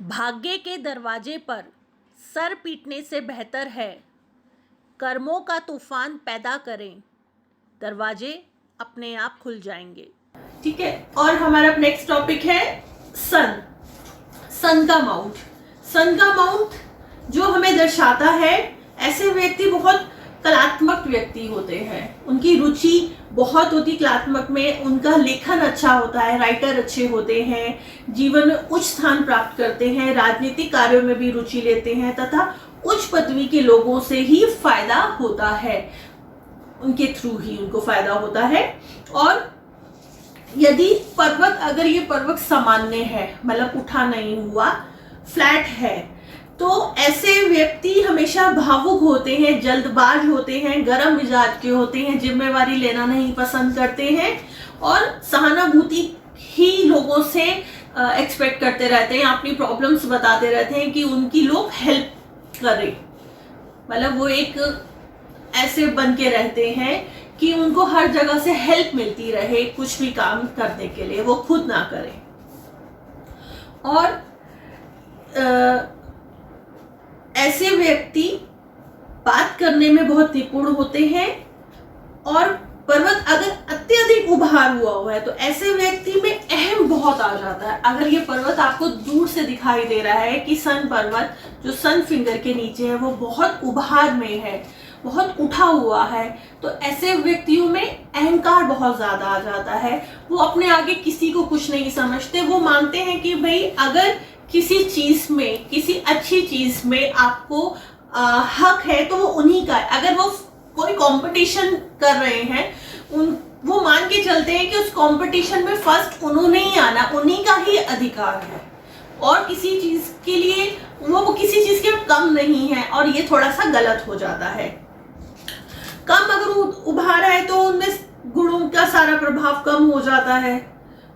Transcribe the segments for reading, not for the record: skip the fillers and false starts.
भाग्य के दरवाजे पर सर पीटने से बेहतर है कर्मों का तूफान पैदा करें, दरवाजे अपने आप खुल जाएंगे। ठीक है, और हमारा नेक्स्ट टॉपिक है सन का माउंट। सन का माउंट जो हमें दर्शाता है ऐसे व्यक्ति बहुत कलात्मक व्यक्ति होते हैं, उनकी रुचि बहुत होती कलात्मक में, उनका लेखन अच्छा होता है, राइटर अच्छे होते हैं, जीवन में उच्च स्थान प्राप्त करते हैं, राजनीतिक कार्यों में भी रुचि लेते हैं तथा उच्च पदवी के लोगों से ही फायदा होता है, उनके थ्रू ही उनको फायदा होता है। और यदि पर्वत, अगर ये पर्वत सामान्य है, मतलब उठा नहीं हुआ, फ्लैट है, तो ऐसे व्यक्ति हमेशा भावुक होते हैं, जल्दबाज होते हैं, गर्म मिजाज के होते हैं, जिम्मेवारी लेना नहीं पसंद करते हैं और सहानुभूति ही लोगों से एक्सपेक्ट करते रहते हैं, अपनी प्रॉब्लम्स बताते रहते हैं कि उनकी लोग हेल्प करें। मतलब वो एक ऐसे बन के रहते हैं कि उनको हर जगह से हेल्प मिलती रहे, कुछ भी काम करने के लिए वो खुद ना करें। और ऐसे व्यक्ति बात करने में बहुत निपुण होते हैं। और पर्वत अगर अत्यधिक उभार हुआ है तो ऐसे व्यक्ति में अहम बहुत आ जाता है। अगर ये पर्वत आपको दूर से दिखाई दे रहा है कि सन पर्वत जो सन फिंगर के नीचे है वो बहुत उभार में है, बहुत उठा हुआ है, तो ऐसे व्यक्तियों में अहंकार बहुत ज्यादा आ जाता है। वो अपने आगे किसी को कुछ नहीं समझते, वो मानते हैं कि भाई अगर किसी चीज में, किसी अच्छी चीज में आपको हक है तो वो उन्हीं का है। अगर वो कोई कंपटीशन कर रहे हैं, वो मान के चलते हैं कि उस कंपटीशन में फर्स्ट उन्होंने ही आना, उन्हीं का ही अधिकार है और किसी चीज के लिए वो किसी चीज के कम नहीं है। और ये थोड़ा सा गलत हो जाता है। कम अगर उभारा है तो उनमें गुणों का सारा प्रभाव कम हो जाता है,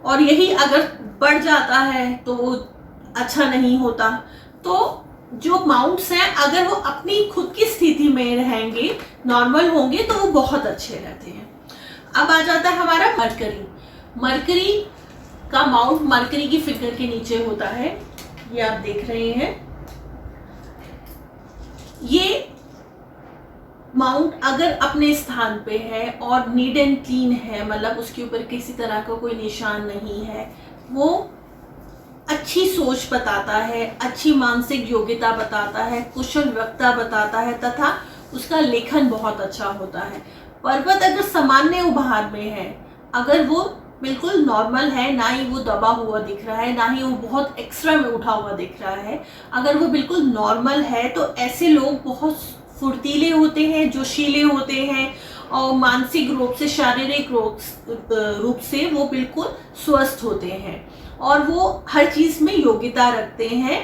और यही अगर बढ़ जाता है तो वो अच्छा नहीं होता। तो जो माउंट्स हैं अगर वो अपनी खुद की स्थिति में रहेंगे, नॉर्मल होंगे, तो वो बहुत अच्छे रहते हैं। अब आ जाता है हमारा मरकरी। मरकरी का माउंट मरकरी की फिगर के नीचे होता है, ये आप देख रहे हैं। ये माउंट अगर अपने स्थान पे है और नीट एंड क्लीन है, मतलब उसके ऊपर किसी तरह का कोई निशान नहीं है, वो अच्छी सोच बताता है, अच्छी मानसिक योग्यता बताता है, कुशल वक्ता बताता है तथा उसका लेखन बहुत अच्छा होता है। पर्वत अगर सामान्य उभार में है, अगर वो बिल्कुल नॉर्मल है, ना ही वो दबा हुआ दिख रहा है, ना ही वो बहुत एक्स्ट्रा में उठा हुआ दिख रहा है, अगर वो बिल्कुल नॉर्मल है, तो ऐसे लोग बहुत फुर्तीले होते हैं, जोशीले होते हैं और मानसिक रूप से, शारीरिक रूप से वो बिल्कुल स्वस्थ होते हैं और वो हर चीज में योग्यता रखते हैं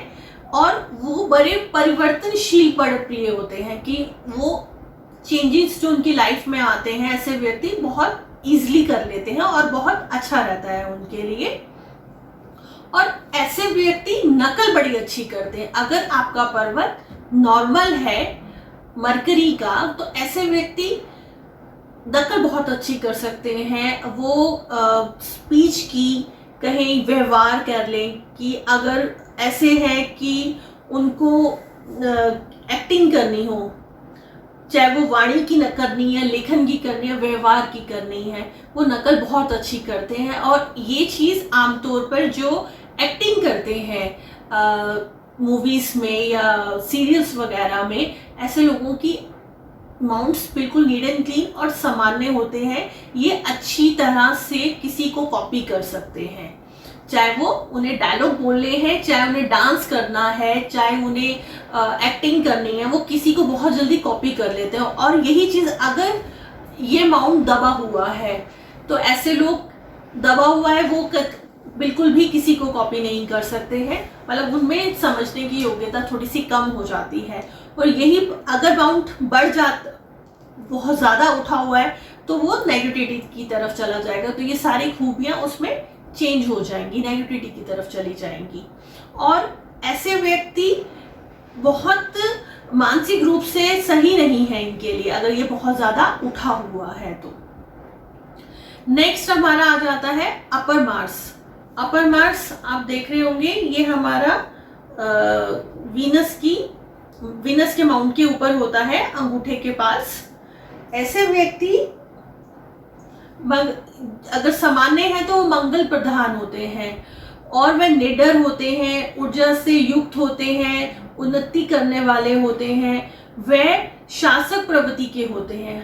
और वो बड़े परिवर्तनशील प्रिय होते हैं कि वो चेंजेस जो उनकी लाइफ में आते हैं ऐसे व्यक्ति बहुत इजीली कर लेते हैं और बहुत अच्छा रहता है उनके लिए। और ऐसे व्यक्ति नकल बड़ी अच्छी करते हैं। अगर आपका पर्वत नॉर्मल है मरकरी का, तो ऐसे व्यक्ति नकल बहुत अच्छी कर सकते हैं। वो स्पीच की कहीं व्यवहार कर लें कि अगर ऐसे है कि उनको एक्टिंग करनी हो, चाहे वो वाणी की न करनी है, लेखन की करनी है, व्यवहार की करनी है, वो नकल बहुत अच्छी करते हैं। और ये चीज़ आमतौर पर जो एक्टिंग करते हैं मूवीज में या सीरियल्स वगैरह में, ऐसे लोगों की माउंट्स बिल्कुल नीट एंड क्लीन और सामान्य होते हैं। ये अच्छी तरह से किसी को कॉपी कर सकते हैं, चाहे वो उन्हें डायलॉग बोलने हैं, चाहे उन्हें डांस करना है, चाहे उन्हें एक्टिंग करनी है, वो किसी को बहुत जल्दी कॉपी कर लेते हैं। और यही चीज़ अगर ये माउंट दबा हुआ है तो ऐसे लोग, दबा हुआ है वो बिल्कुल भी किसी को कॉपी नहीं कर सकते हैं, मतलब उनमें समझने की योग्यता थोड़ी सी कम हो जाती है। और यही अगर माउंट बढ़ जाता, बहुत ज़्यादा उठा हुआ है, तो वो नेगेटिविटी की तरफ चला जाएगा, तो ये सारी खूबियाँ उसमें चेंज हो जाएंगी, नेगेटिविटी की तरफ चली जाएंगी। और ऐसे व्यक्ति बहुत मानसिक रूप से सही नहीं है इनके लिए, अगर ये बहुत ज़्यादा उठा हुआ है तो। नेक्स्ट हमारा आ जाता है अपर मार्स। अपर मार्स आप देख रहे होंगे, ये हमारा वीनस के माउंट के ऊपर होता है, अंगूठे के पास। ऐसे व्यक्ति अगर सामान्य है तो मंगल प्रधान होते हैं और वह निडर होते हैं, ऊर्जा से युक्त होते हैं, उन्नति करने वाले होते हैं, वह शासक प्रवृत्ति के होते हैं,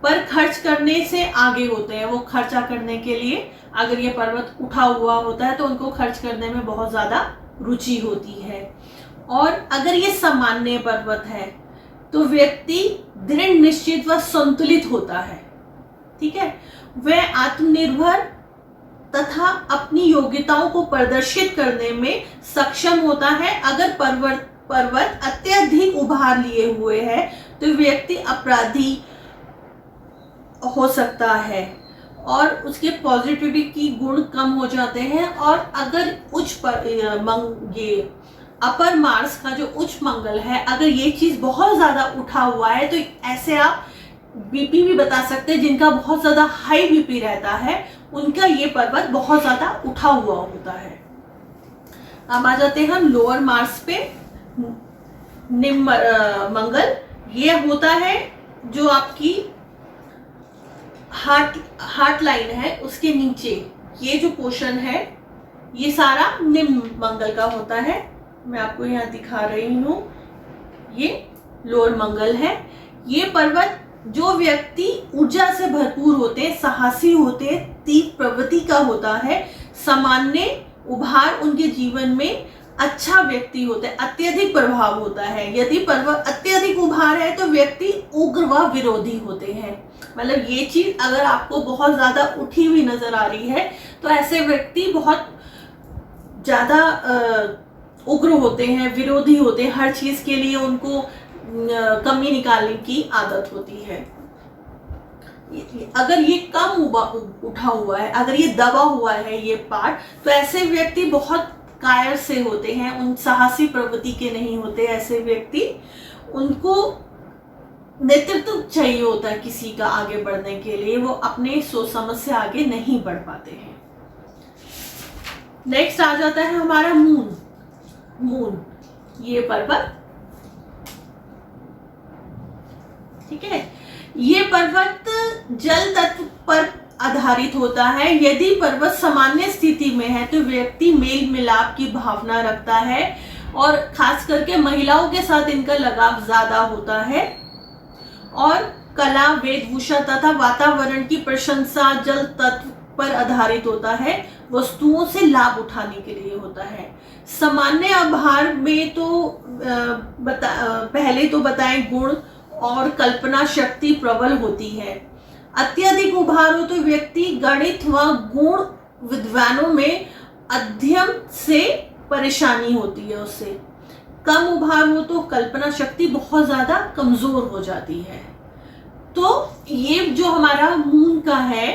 पर खर्च करने से आगे होते हैं। वो खर्चा करने के लिए, अगर ये पर्वत उठा हुआ होता है तो उनको खर्च करने में बहुत ज्यादा रुचि होती है। और अगर ये सामान्य पर्वत है तो व्यक्ति दृढ़ निश्चित व संतुलित होता है, ठीक है। वह आत्मनिर्भर तथा अपनी योग्यताओं को प्रदर्शित करने में सक्षम होता है। अगर पर्वत अत्यधिक उभार लिए हुए है तो व्यक्ति अपराधी हो सकता है और उसके पॉजिटिविटी की गुण कम हो जाते हैं। और अगर ये अपर मार्स का जो उच्च मंगल है, अगर ये चीज बहुत ज्यादा उठा हुआ है तो ऐसे आप बीपी भी बता सकते हैं। जिनका बहुत ज्यादा हाई बीपी रहता है उनका ये पर्वत बहुत ज्यादा उठा हुआ होता है। अब आ जाते हैं हम लोअर मार्स पे। निम्न मंगल ये होता है जो आपकी हार्ट लाइन है, उसके नीचे ये जो पोर्शन है ये सारा निम्न मंगल का होता है। मैं आपको यहाँ दिखा रही हूँ, ये लोअर मंगल है। ये पर्वत जो व्यक्ति ऊर्जा से भरपूर होते हैं, साहसी होते हैं, तीव्र प्रवृत्ति का होता है, सामान्य उभार उनके जीवन में अच्छा व्यक्ति होता है, अत्यधिक प्रभाव होता है। यदि पर्वत अत्यधिक उभार है तो व्यक्ति उग्र व विरोधी होते हैं। मतलब ये चीज अगर आपको बहुत ज्यादा उठी हुई नजर आ रही है तो ऐसे व्यक्ति बहुत ज्यादा उग्र होते हैं, विरोधी होते हैं, हर चीज के लिए उनको कमी निकालने की आदत होती है। अगर ये कम उठा हुआ है, अगर ये दबा हुआ है ये पार्ट, तो ऐसे व्यक्ति बहुत कायर से होते हैं, उन साहसी प्रवृत्ति के नहीं होते। ऐसे व्यक्ति, उनको नेतृत्व चाहिए होता है किसी का आगे बढ़ने के लिए, वो अपने सोच समझ से आगे नहीं बढ़ पाते हैं। नेक्स्ट आ जाता है हमारा मून। ये पर्वत, ठीक है, ये पर्वत जल तत्व पर आधारित होता है। यदि पर्वत सामान्य स्थिति में है तो व्यक्ति मेल मिलाप की भावना रखता है और खास करके महिलाओं के साथ इनका लगाव ज्यादा होता है। और कला, वेशभूषा तथा वातावरण की प्रशंसा जल तत्व पर आधारित होता है, वस्तुओं से लाभ उठाने के लिए होता है। सामान्य आभार में तो पहले तो बताएं गुण और कल्पना शक्ति प्रबल होती है। अत्यधिक उभार हो तो व्यक्ति गणित व गुण विद्वानों में अध्ययन से परेशानी होती है उससे। कम उभार हो तो कल्पना शक्ति बहुत ज्यादा कमजोर हो जाती है। तो ये जो हमारा मून का है,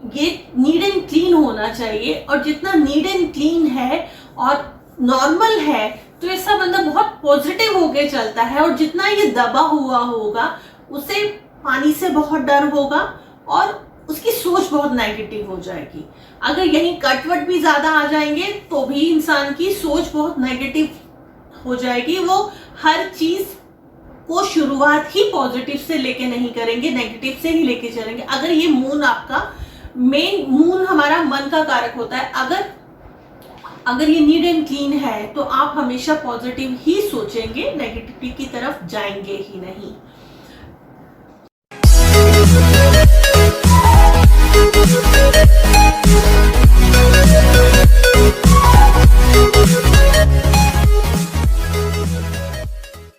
ये नीट एंड क्लीन होना चाहिए। और जितना नीट एंड क्लीन है और नॉर्मल है तो ऐसा बंदा बहुत पॉजिटिव होके चलता है। और जितना ये दबा हुआ होगा उसे पानी से बहुत डर होगा और उसकी सोच बहुत नेगेटिव हो जाएगी। अगर यहीं कटवट भी ज्यादा आ जाएंगे तो भी इंसान की सोच बहुत नेगेटिव हो जाएगी। वो हर चीज को शुरुआत ही पॉजिटिव से लेके नहीं करेंगे, नेगेटिव से ही लेके चलेंगे। अगर ये मून आपका मून हमारा मन का कारक होता है, अगर ये नीट एंड क्लीन है तो आप हमेशा पॉजिटिव ही सोचेंगे, नेगेटिविटी की तरफ जाएंगे ही नहीं।